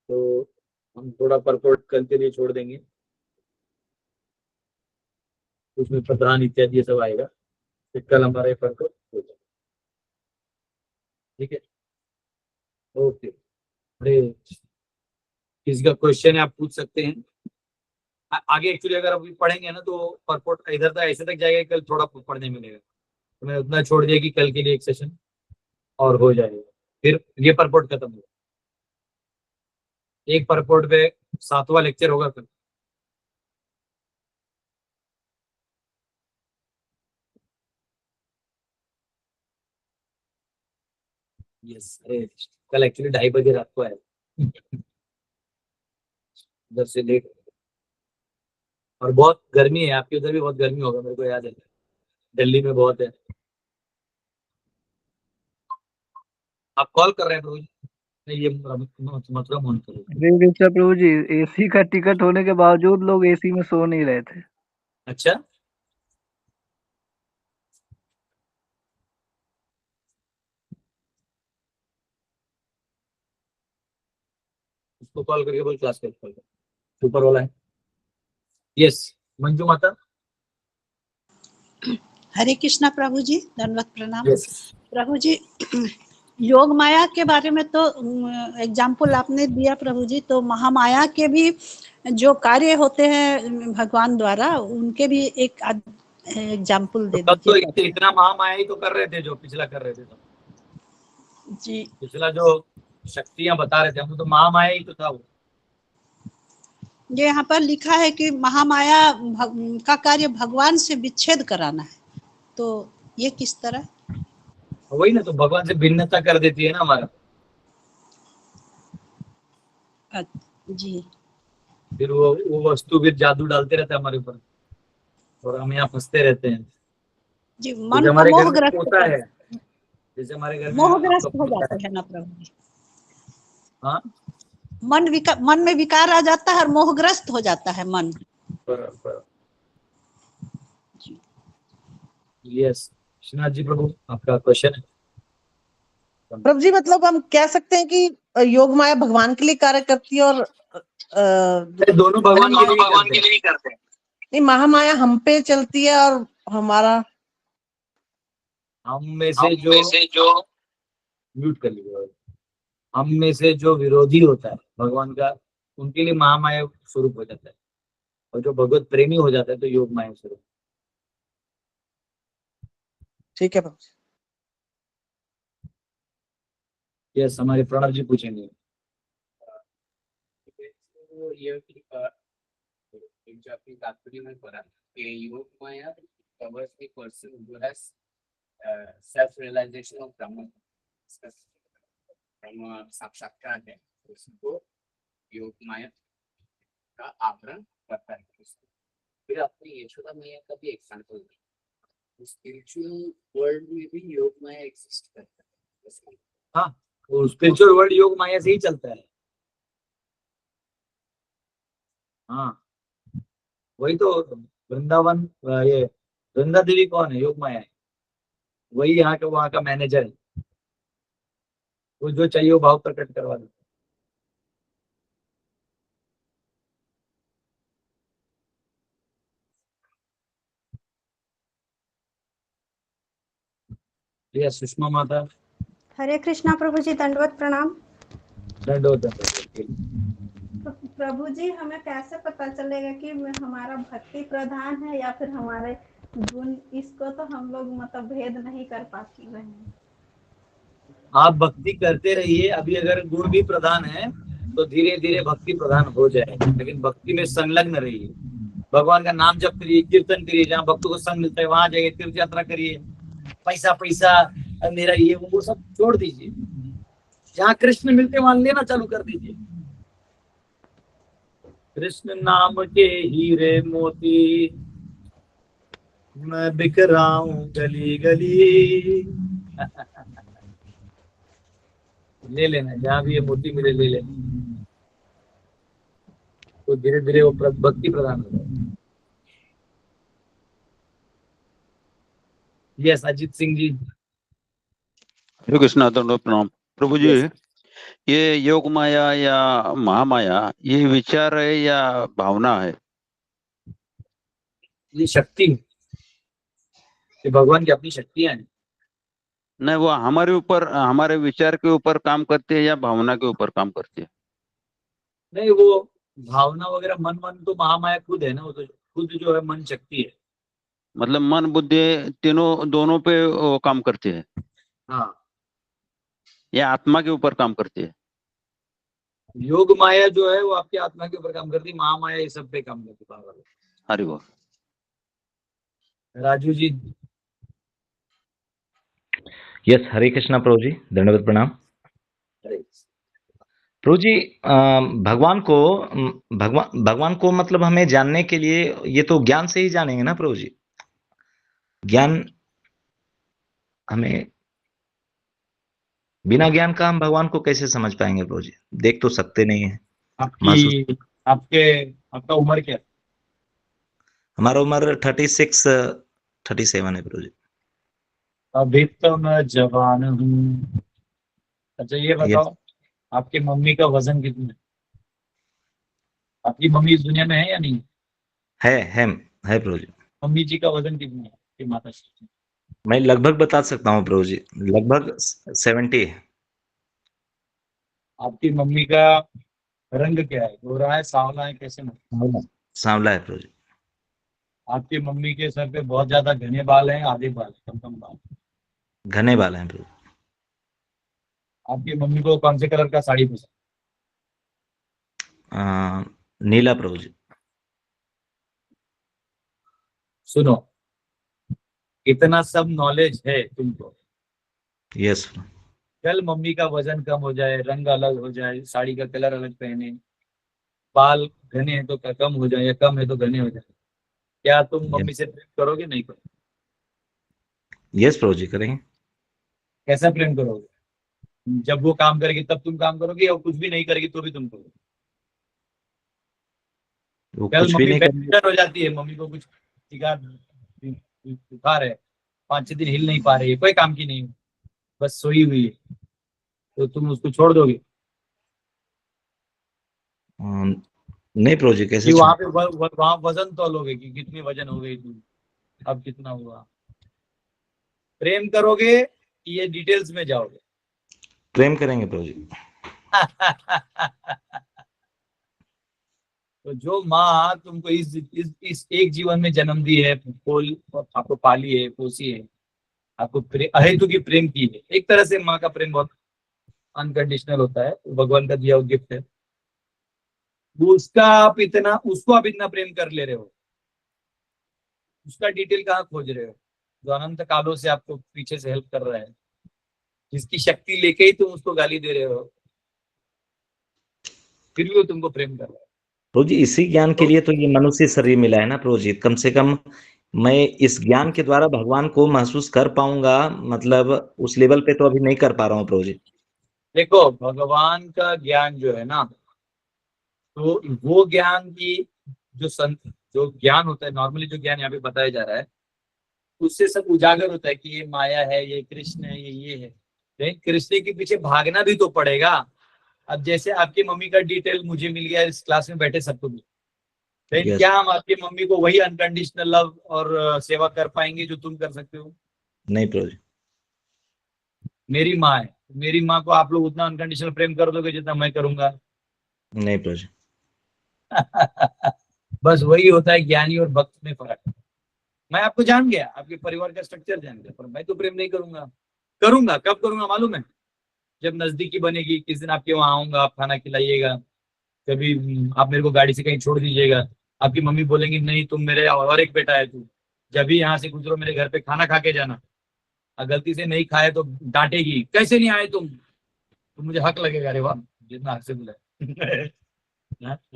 तो हम थोड़ा परपोर्ट कल के लिए छोड़ देंगे, उसमें प्रधान इत्यादि ये सब आएगा, फिर कल हमारे परपोर्ट हो जाएगा। ठीक है, ओके। अरे किसी का क्वेश्चन है आप पूछ सकते हैं। आगे एक्चुअली अगर अभी पढ़ेंगे ना तो परपोर्ट इधर तक ऐसे तक जाएगा, कल थोड़ा पढ़ने मिलेगा, तो मैं उतना छोड़ दिया कि कल के लिए एक सेशन और हो जाएगा, फिर ये परपोर्ट खत्म होगा। एक परपोर्ट पे 7वां लेक्चर होगा कल। यस, अरे कल एक्चुअली 2:30 बजे रात को है, उधर से लेट, और बहुत गर्मी है। आपके उधर भी बहुत गर्मी होगा, मेरे को याद है, दिल्ली में बहुत है। आप कॉल कर रहे हैं प्रभु जी? नहीं, ये मथुरा मोहन करो। देवेश्वर प्रभु जी, एसी का टिकट होने के बावजूद लोग एसी में सो नहीं रहे थे। अच्छा, उसको कॉल करके बोल क्लास कॉल कर, ऊपर वाला है। यस, मंजू माता। हरे कृष्णा प्रभु जी, दंडवत प्रणाम। यस, प्रभु जी, योग माया के बारे में तो एग्जाम्पल आपने दिया प्रभु जी, तो महामाया के भी जो कार्य होते हैं भगवान द्वारा, उनके भी एक एग्जाम्पल दे तब तो दीजिए इतना महामाया ही तो कर रहे थे जो पिछला कर रहे थे। तो जी। पिछला जो शक्तियां बता रहे थे हम तो महामाया ही तो था वो। ये यहाँ पर लिखा है कि महामाया का कार्य भगवान से विच्छेद कराना है, तो ये किस तरह? वही ना, तो भगवान से भिन्नता कर देती है ना हमारा। जी, फिर वो वस्तु फिर जादू डालते रहते हैं हमारे ऊपर और हम यहाँ फंसते रहते हैं। जी, जैसे मन को हमारे घर में मोहग्रस्त होता है, जैसे हमारे घर में मोहग्रस्त आपका हो पोता जाते है। हैं ना प्रभु जी। हाँ, मन में विकार आ जाता है और मोहग्रस्त हो जाता है मन। बराबर। जी। यस, विश्वनाथ जी प्रभु, आपका क्वेश्चन है। प्रभु जी, मतलब हम कह सकते हैं कि योग माया भगवान के लिए कार्य करती है और दोनों भगवान के लिए ही करते हैं। नहीं, महामाया हम पे चलती है और हमारा हम में से जो म्यूट कर लीजिए, हम में से जो विरोधी होता है भगवान का, उनके लिए महामाया स्वरूप हो जाता है, और जो भगवत प्रेमी हो जाता है तो योग माया स्वरूप। ठीक है प्रभु जी। यस, हमारे प्रणव जी पूछेंगे। जो अपनी तात्पर्य में पढ़ा कि Yoga Maya covers the person who has self realisation of Brahma, ब्रह्म साक्षात्कार है, उसको योग माया का आवरण करता है। फिर आपने यशोदा मैया का भी एग्जाम्पल दिया, स्पिरिचुअल वर्ल्ड में भी योग माया एग्जिस्ट करता है। हाँ, वो स्पिरिचुअल वर्ल्ड योग माया से ही चलता है। हाँ, वही तो वृंदावन, ये वृंदा देवी कौन है? योग माया है। वही यहाँ के वहाँ का मैनेजर है, वो जो चाहिए वो भाव प्रकट करवा देता है। ये सुषमा माता, हरे कृष्णा प्रभु जी, दंडवत प्रणाम। दंडोत। प्रभु जी, हमें कैसे पता चलेगा कि हमारा भक्ति प्रधान है या फिर हमारे गुण? इसको तो हम लोग मतलब भेद नहीं कर पाते रहे हैं। आप भक्ति करते रहिए, अभी अगर गुण भी प्रधान है तो धीरे धीरे भक्ति प्रधान हो जाएगा, लेकिन भक्ति में संलग्न रहिए। भगवान का नाम जप करिए, कीर्तन करिए, जहाँ भक्तों को संग मिलता है वहां जाइए, तीर्थ यात्रा करिए। पैसा पैसा मेरा ये वो सब छोड़ दीजिए, जहाँ कृष्ण मिलते वहां लेना चालू कर दीजिए। कृष्ण नाम के हीरे मोती मैं बिक रहा हूँ गली गली। ले लेना, जहाँ भी ये मोती मिले ले लेना, तो धीरे धीरे वो भक्ति प्रदान हो जाएगा। यस, अजीत सिंह जी। हरे कृष्णा, दंडवत प्रणाम। प्रभु जी, Yes. ये योग माया या महामाया ये विचार है या भावना है? ये शक्ति, ये भगवान की अपनी शक्तियां हैं। नहीं, वो हमारे ऊपर, हमारे विचार के ऊपर काम करती है या भावना के ऊपर काम करती है? नहीं, वो भावना वगैरह मन तो महामाया खुद है ना, वो तो खुद जो है मन शक्ति है। मतलब मन बुद्धि तीनों दोनों पे वो काम करती है हाँ, या आत्मा के ऊपर काम करती है? योग माया जो है वो आपकी आत्मा के ऊपर काम करती है, महामाया ये सब पे काम करती है। हरि बोल। राजू जी। यस, हरे कृष्णा प्रभु जी, दंडवत प्रणाम। प्रभु जी, भगवान को मतलब हमें जानने के लिए ये तो ज्ञान से ही जानेंगे ना प्रभु जी? ज्ञान हमें बिना ज्ञान का हम भगवान को कैसे समझ पाएंगे प्रभु जी? देख तो सकते नहीं है। आपकी आपके आपका उम्र क्या है? हमारा उम्र 36 37 है प्रभु जी। अभी तो मैं जवान हूँ। अच्छा ये बताओ, आपकी मम्मी का वजन कितना है? आपकी मम्मी इस दुनिया में है या नहीं? है प्रभु जी। मम्मी जी का वजन कितना है, आपकी माता श्री? मैं लगभग बता सकता हूँ प्रभु जी, लगभग 70 है। आपकी मम्मी का रंग क्या है, गोरा है, सांवला है, कैसे में? सांवला है प्रभु जी। आपकी मम्मी के सर पे बहुत ज्यादा घने बाल हैं, आधे बाल, कम कम बाल? घने बाल हैं प्रभु। आपकी मम्मी को कौन से कलर का साड़ी पसंद? नीला प्रभु जी। सुनो, इतना सब नॉलेज है तुमको, यस। कल मम्मी का वजन कम हो जाए, रंग अलग हो जाए, साड़ी का कलर अलग पहने, बाल घने हैं तो कम हो जाए या कम है तो घने हो जाए, क्या तुम मम्मी से प्रेम करोगे? नहीं करोगे? यस प्रभु जी, करेंगे। कैसा प्रेम करोगे? जब वो काम करेगी तब तुम काम करोगे, या वो कुछ भी नहीं करेगी तो भी तुम करोगे? वो कल कुछ भी मम्मी नहीं करेंगे। बेड हो जाती है, मम्मी को कुछ बुखार है, 5-6 दिन हिल नहीं पा रही है, कोई काम की नहीं, बस सोई हुई है, तो तुम उसको छोड़ दोगे? नहीं प्रभु जी, कैसे कि छोड़? वहां पे वहां वजन तोलोगे कि कितने वजन हो गई तुम, अब कितना हुआ? प्रेम करोगे कि ये डिटेल्स में जाओगे? प्रेम करेंगे प्रभु जी। तो जो माँ तुमको इस एक जीवन में जन्म दी है, आपको पाली है, पोसी है, आपको अहेतु की प्रेम की है, एक तरह से माँ का प्रेम बहुत अनकंडीशनल होता है, भगवान का दिया हुआ गिफ्ट है, उसको आप इतना प्रेम कर ले रहे हो, उसका डिटेल कहाँ खोज रहे हो? जो अनंत कालों से आपको पीछे से हेल्प कर रहा है, जिसकी शक्ति लेके ही तुम उसको गाली दे रहे हो, फिर भी वो तुमको प्रेम कर रहा है। प्रभु जी, इसी ज्ञान के लिए तो ये मनुष्य शरीर मिला है ना प्रभु जी। कम से कम मैं इस ज्ञान के द्वारा भगवान को महसूस कर पाऊंगा, मतलब उस लेवल पे तो अभी नहीं कर पा रहा हूँ प्रभु जी। देखो, भगवान का ज्ञान जो है ना, तो वो ज्ञान की जो ज्ञान होता है, नॉर्मली जो ज्ञान यहाँ पे बताया जा रहा है, उससे सब उजागर होता है कि ये माया है, ये कृष्ण है, ये है, लेकिन कृष्ण के पीछे भागना भी तो पड़ेगा। अब जैसे आपकी मम्मी का डिटेल मुझे मिल गया, इस क्लास में बैठे सबको मिल, लेकिन क्या हम आपकी मम्मी को वही अनकंडीशनल लव और सेवा कर पाएंगे जो तुम कर सकते हो? नहीं प्रभु जी। मेरी माँ है, मेरी माँ को आप लोग उतना अनकंडीशनल प्रेम कर दोगे जितना मैं करूंगा? नहीं प्रभु जी। बस वही होता है ज्ञानी और भक्त में फर्क। मैं आपको जान गया, आपके परिवार का स्ट्रक्चर जान गया, पर मैं तो प्रेम नहीं करूंगा। कब करूंगा मालूम है? जब नजदीकी बनेगी, किस दिन आपके वहां आऊंगा, आप खाना खिलाइएगा, कभी आप मेरे को गाड़ी से कहीं छोड़ दीजिएगा, आपकी मम्मी बोलेंगी नहीं तुम मेरे और एक बेटा है तू, जब भी यहाँ से गुजरो मेरे घर पे खाना खा के जाना, और गलती से नहीं खाए तो डांटेगी, कैसे नहीं आए तुम? तो मुझे हक लगेगा, अरे वाह जितना हक से बुलाए।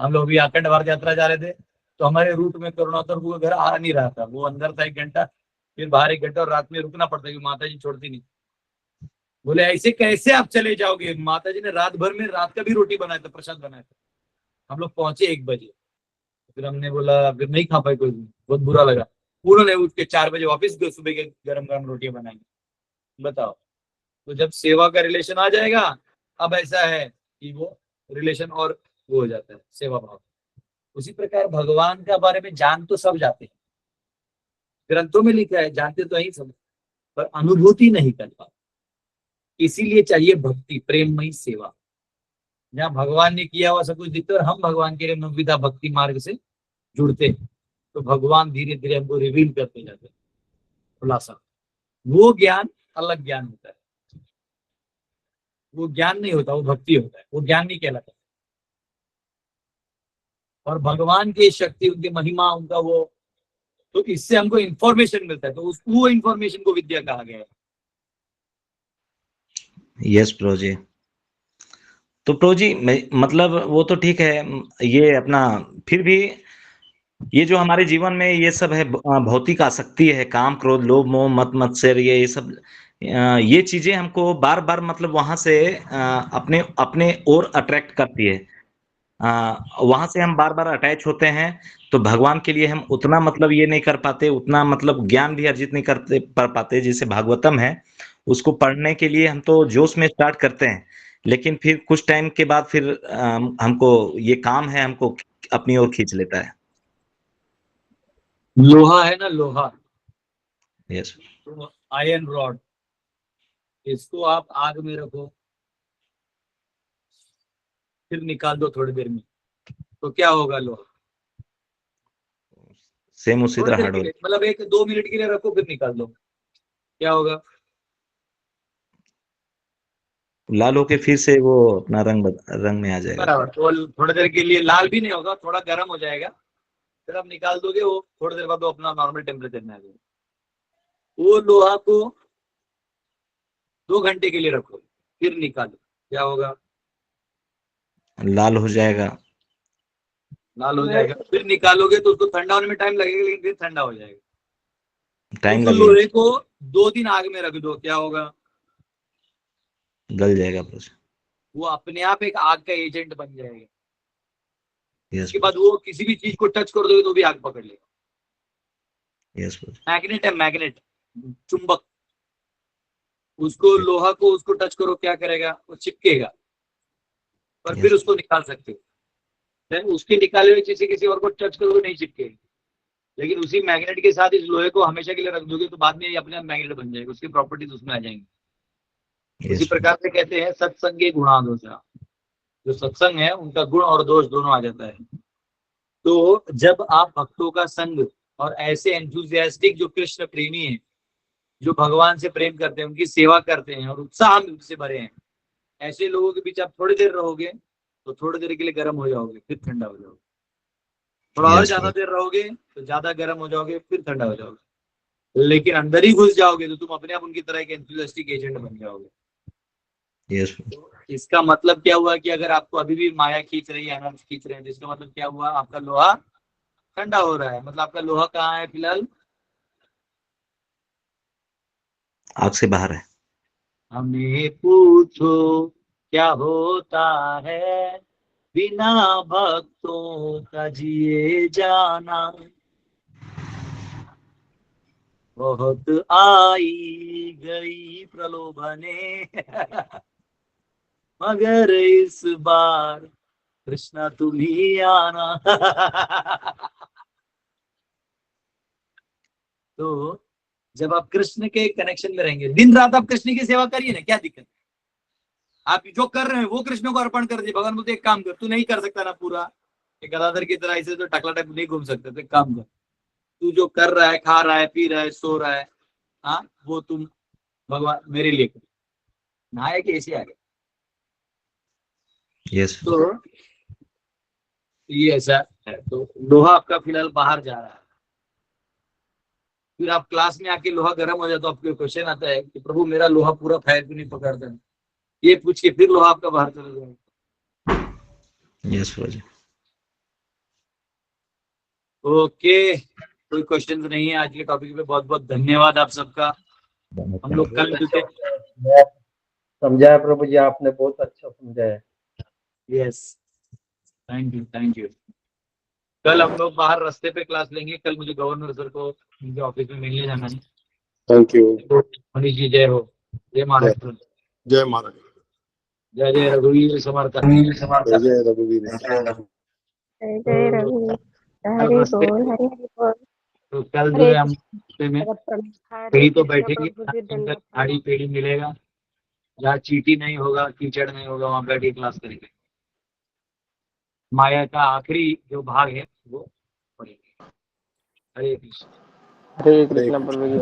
हम लोग भी अखंड भारत यात्रा जा रहे थे, तो हमारे रूट में करुणाकर वो घर आ नहीं रहा था, वो अंदर था 1 घंटा, फिर बाहर 1 घंटा, और रात में रुकना पड़ता है, माता जी छोड़ती नहीं। बोले ऐसे कैसे आप चले जाओगे? माता जी ने रात भर में रात का भी रोटी बनाया था, प्रसाद बनाया था। हम लोग पहुंचे 1 बजे, फिर हमने बोला, फिर नहीं खा पाए कोई, बहुत बुरा लगा। उन्होंने उठ के 4 बजे वापिस सुबह के गरम गरम रोटियां बनाएंगे। बताओ, तो जब सेवा का रिलेशन आ जाएगा, अब ऐसा है कि वो रिलेशन और वो हो जाता है, सेवा भाव। उसी प्रकार भगवान के बारे में जान तो सब जाते हैं, ग्रंथों में लिखा है, जानते तो ही सब, पर अनुभूति नहीं कर पाते। इसीलिए चाहिए भक्ति, प्रेममयी सेवा, जहाँ भगवान ने किया हुआ सब कुछ दिखता है, और हम भगवान के नवविधा भक्ति मार्ग से जुड़ते हैं, तो भगवान धीरे धीरे हमको रिवील करते जाते हैं खुलासा। वो ज्ञान अलग ज्ञान होता है, वो ज्ञान नहीं होता, वो भक्ति होता है, वो ज्ञान नहीं कहलाता। और भगवान की शक्ति, उनकी महिमा, उनका वो, तो इससे हमको इंफॉर्मेशन मिलता है, तो वो इंफॉर्मेशन को विद्या कहा गया है। यस प्रभु जी। तो प्रभु जी, मतलब वो तो ठीक है, ये अपना फिर भी ये जो हमारे जीवन में ये सब है, भौतिक आसक्ति है, काम क्रोध लोभ मोह मत मत्सर, ये सब ये चीजें हमको बार बार मतलब वहां से अपने अपने ओर अट्रैक्ट करती है। वहां से हम बार बार अटैच होते हैं। तो भगवान के लिए हम उतना मतलब ये नहीं कर पाते, उतना मतलब ज्ञान भी अर्जित नहीं करते कर पाते। जैसे भागवतम है, उसको पढ़ने के लिए हम तो जोश में स्टार्ट करते हैं, लेकिन फिर कुछ टाइम के बाद फिर हमको ये काम है, हमको अपनी ओर खींच लेता है। लोहा है ना, लोहा, यस। तो आयरन रॉड, इसको आप आग में रखो, फिर निकाल दो थोड़ी देर में, तो क्या होगा? लोहा सेम उसी थोड़ी तरह देर हार्ड के हो लिए, मतलब 1-2 मिनट के लिए रखो, फिर निकाल दो, क्या होगा? लाल होके फिर से वो अपना रंग में आ जाएगा। बराबर। तो थोड़ी देर के लिए लाल भी नहीं होगा, थोड़ा गर्म हो जाएगा, फिर आप निकाल दोगे, वो थोड़ी देर बाद वो अपना नॉर्मल टेम्परेचर में आ जाएगा। वो लोहा को 2 घंटे के लिए रखो, फिर निकालो, क्या होगा? लाल हो जाएगा। लाल हो जाएगा। फिर निकालोगे तो उसको ठंडा होने में टाइम लगेगा, लेकिन फिर ठंडा हो जाएगा। टाइम उस लगेगा, लोहे को 2 दिन आग में रख दो, क्या होगा? गल जाएगा बस। वो अपने आप एक आग का एजेंट बन जाएगा। यस उसके बाद वो किसी भी चीज को टच कर दोगे तो भी आग पकड़ लेगा। यस बस। मैग्नेट है, मैग्नेट, चुंबक, उसको लोहा को उसको टच करो, क्या करेगा? वो चिपकेगा, पर फिर उसको निकाल सकते हो। फिर उसके निकाले हुए किसी और को टच करोगे, नहीं चिपकेगा। लेकिन उसी मैग्नेट के साथ इस लोहे को हमेशा के लिए रख दोगे तो बाद में ये अपने आप मैग्नेट बन जाएगा, उसकी प्रॉपर्टीज उसमें आ जाएंगी। उसी प्रकार से कहते हैं सत्संगे गुणादोषा, जो सत्संग है उनका गुण और दोष दोनों आ जाता है। तो जब आप भक्तों का संग और ऐसे एंथुसियास्टिक जो कृष्ण प्रेमी हैं, जो भगवान से प्रेम करते हैं, उनकी सेवा करते हैं और उत्साह से भरे हैं, ऐसे लोगों के बीच आप थोड़ी देर रहोगे तो थोड़ी देर के लिए गर्म हो जाओगे, फिर ठंडा हो जाओगे। थोड़ा और ज्यादा देर रहोगे तो ज्यादा गर्म हो जाओगे, फिर ठंडा हो जाओगे। लेकिन अंदर ही घुस जाओगे तो तुम अपने आप उनकी तरह एक एंथुसियास्टिक एजेंट बन जाओगे। यस। तो इसका मतलब क्या हुआ कि अगर आपको अभी भी माया खींच रही है, आनंद खींच रहे हैं, तो इसका मतलब क्या हुआ? आपका लोहा ठंडा हो रहा है। मतलब आपका लोहा कहाँ है फिलहाल? आग से बाहर है। हमें पूछो क्या होता है बिना भक्तों का जिए जाना, बहुत आई गई प्रलोभने मगर इस बार कृष्णा तुम ही आना। तो जब आप कृष्ण के कनेक्शन में रहेंगे, दिन रात आप कृष्ण की सेवा करिए ना, क्या दिक्कत? आप जो कर रहे हैं वो कृष्ण को अर्पण कर दिए। भगवान बोलते एक काम कर, तू नहीं कर सकता ना पूरा, एक गदाधर की तरह ऐसे तो टकला टाइप नहीं घूम सकते, तो एक काम कर, तू जो कर रहा है, खा रहा है, पी रहा है, सो रहा है, हाँ, वो तुम भगवान मेरे लिए कर। नहाया कि ऐसे आ गए। यस। तो ये ऐसा है। तो लोहा आपका फिलहाल बाहर जा रहा है। फिर आप क्लास में आके लोहा गर्म हो जाए तो आपको क्वेश्चन आता है कि प्रभु मेरा लोहा पूरा फायर क्यों नहीं पकड़ता है? ये पूछ के फिर लोहा आपका बाहर चला जाएगा। यस प्रभु। ओके, कोई क्वेश्चन नहीं है आज के टॉपिक पे। बहुत बहुत धन्यवाद आप सबका। हम लोग कल मिलते हैं। समझाया प्रभु जी, आपने बहुत अच्छा समझाया। Yes, thank you, thank you. कल हम लोग बाहर रास्ते पे क्लास लेंगे। कल मुझे गवर्नर सर को उनके ऑफिस में मिलने जाना है। Thank you. मनीष जी, जय हो। जय महाराष्ट्र। जय महाराज। जय जय रघुवीर समर्थ। जय जय रघुवीर। जय जय रघु। कल हरि रास्ते बोल, हरि हरि बोल। तो कल जो है हम रास्ते में हरे कहीं तो कृष्ण बैठेंगे, प्रभु जी, दंडवत झाड़ी पेड़ी मिलेगा, जहाँ चींटी नहीं होगा, कीचड़ नहीं होगा, वहां बैठ के क्लास करेंगे। माया का आखिरी जो भाग है वो पढ़ेंगे। हरे कृष्ण। हरे कृष्ण प्रभु जी।